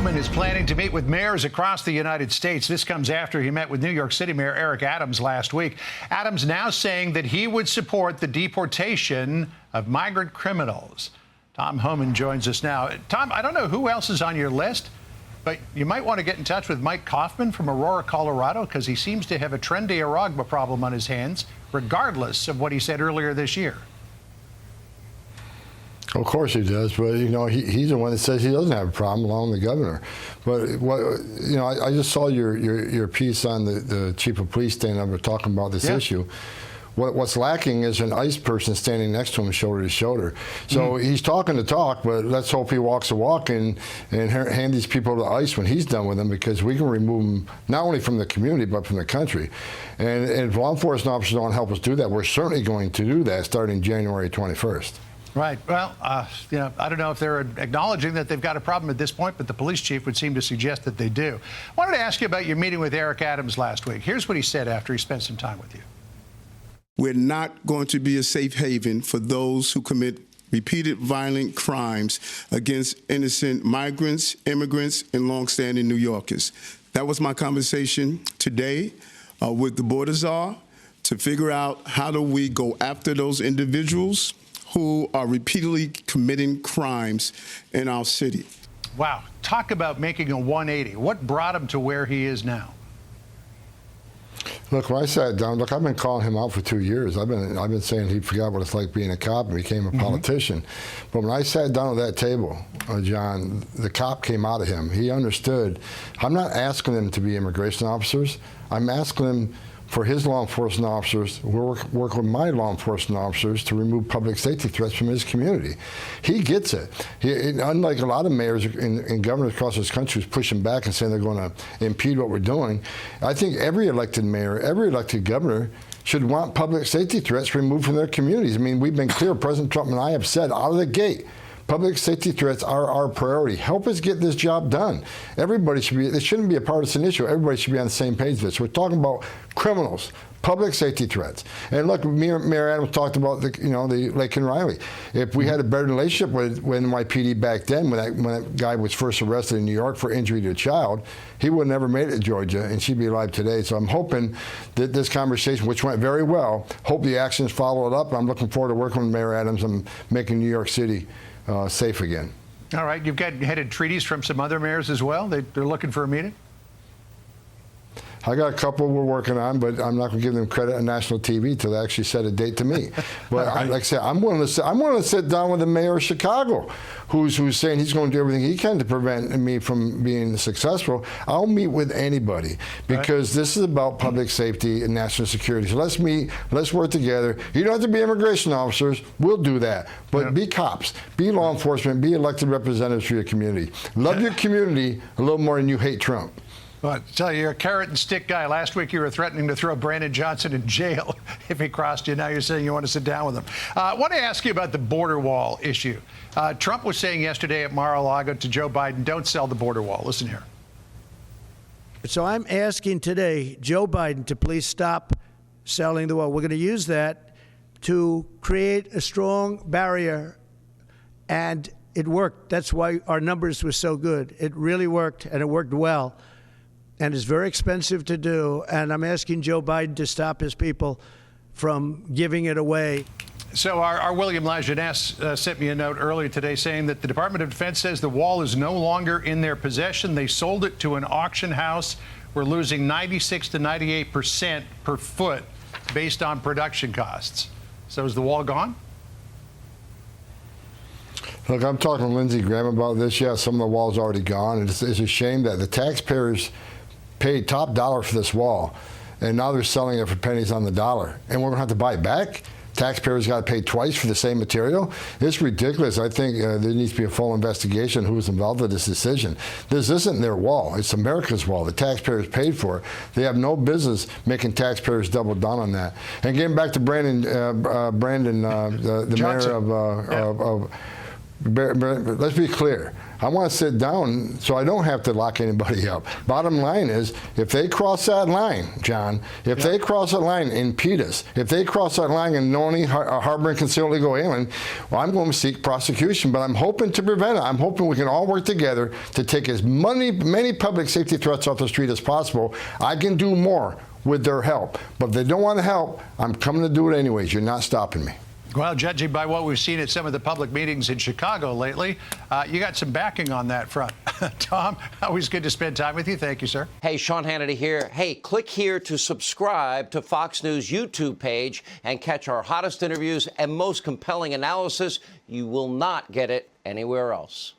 Homan is planning to meet with mayors across the United States. This comes after he met with New York City Mayor Eric Adams last week. Adams now saying that he would support the deportation of migrant criminals. Tom Homan joins us now. Tom, I don't know who else is on your list, but you might want to get in touch with Mike Kaufman from Aurora, Colorado, because he seems to have a trendy Aragba problem on his hands, regardless of what he said earlier this year. Of course he does, but you know he's the one that says he doesn't have a problem, along with the governor. But what you know, I just saw your piece on the chief of police standing up and talking about this issue. What's lacking is an ICE person standing next to him, shoulder to shoulder. So he's talking the talk, but let's hope he walks the walk and hand these people to ICE when he's done with them, because we can remove them not only from the community but from the country. And if law enforcement officers don't help us do that, we're certainly going to do that starting January 21st. Right. Well, you know, I don't know if they're acknowledging that they've got a problem at this point, but the police chief would seem to suggest that they do. I wanted to ask you about your meeting with Eric Adams last week. Here's what he said after he spent some time with you. We're not going to be a safe haven for those who commit repeated violent crimes against innocent migrants, immigrants, and longstanding New Yorkers. That was my conversation today with the border czar, to figure out how do we go after those individuals who are repeatedly committing crimes in our city. Wow. Talk about making a 180. What brought him to where he is now? Look, when I sat down, look, I've been calling him out for 2 years. I've been saying he forgot what it's like being a cop and became a politician. But when I sat down at that table, John, the cop came out of him. He understood. I'm not asking them to be immigration officers. I'm asking them for his law enforcement officers, work with my law enforcement officers to remove public safety threats from his community. He gets it. Unlike a lot of mayors and governors across this country who's pushing back and saying they're going to impede what we're doing, I think every elected mayor, every elected governor should want public safety threats removed from their communities. I mean, we've been clear, President Trump and I have said out of the gate, public safety threats are our priority. Help us get this job done. Everybody should be, it shouldn't be a partisan issue. Everybody should be on the same page with this. We're talking about criminals, public safety threats. And look, Mayor Adams talked about the Lake and Riley. If we had a better relationship with NYPD back then, when that guy was first arrested in New York for injury to a child, he would have never made it to Georgia, and she'd be alive today. So I'm hoping that this conversation, which went very well, hope the actions follow it up. I'm looking forward to working with Mayor Adams and making New York City safe again. All right, you've got headed treaties from some other mayors as well. They're looking for a meeting? I got a couple we're working on, but I'm not going to give them credit on national TV till they actually set a date to me. But right. Like I said, I'm willing to sit down with the mayor of Chicago, who's saying he's going to do everything he can to prevent me from being successful. I'll meet with anybody, because this is about public safety and national security. So let's meet, let's work together. You don't have to be immigration officers. We'll do that. But be cops, be law enforcement, be elected representatives for your community. Love your community a little more than you hate Trump. Well, I tell you, you're a carrot and stick guy. Last week you were threatening to throw Brandon Johnson in jail if he crossed you. Now you're saying you want to sit down with him. I want to ask you about the border wall issue. Trump was saying yesterday at Mar-a-Lago to Joe Biden, don't sell the border wall. Listen here. So I'm asking today Joe Biden to please stop selling the wall. We're going to use that to create a strong barrier, and it worked. That's why our numbers were so good. It really worked, and it worked well. And it's very expensive to do. And I'm asking Joe Biden to stop his people from giving it away. So our William Lajeunesse sent me a note earlier today saying that the Department of Defense says the wall is no longer in their possession. They sold it to an auction house. We're losing 96 to 98% per foot based on production costs. So is the wall gone? Look, I'm talking to Lindsey Graham about this. Yeah, some of the wall's already gone. It's a shame that the taxpayers paid top dollar for this wall, and now they're selling it for pennies on the dollar, and we're going to have to buy it back. Taxpayers got to pay twice for the same material. It's ridiculous. I think there needs to be a full investigation who was involved with this decision. This isn't their wall. It's America's wall. The taxpayers paid for it. They have no business making taxpayers double down on that. And getting back to Brandon, the mayor of let's be clear. I want to sit down so I don't have to lock anybody up. Bottom line is, if they cross that line, John, if they cross that line, impede us. If they cross that line and knowingly harbor and conceal illegal alien, well, I'm going to seek prosecution. But I'm hoping to prevent it. I'm hoping we can all work together to take as many public safety threats off the street as possible. I can do more with their help. But if they don't want to help, I'm coming to do it anyways. You're not stopping me. Well, judging by what we've seen at some of the public meetings in Chicago lately, you got some backing on that front. Tom, always good to spend time with you. Thank you, sir. Hey, Sean Hannity here. Hey, click here to subscribe to Fox News YouTube page and catch our hottest interviews and most compelling analysis. You will not get it anywhere else.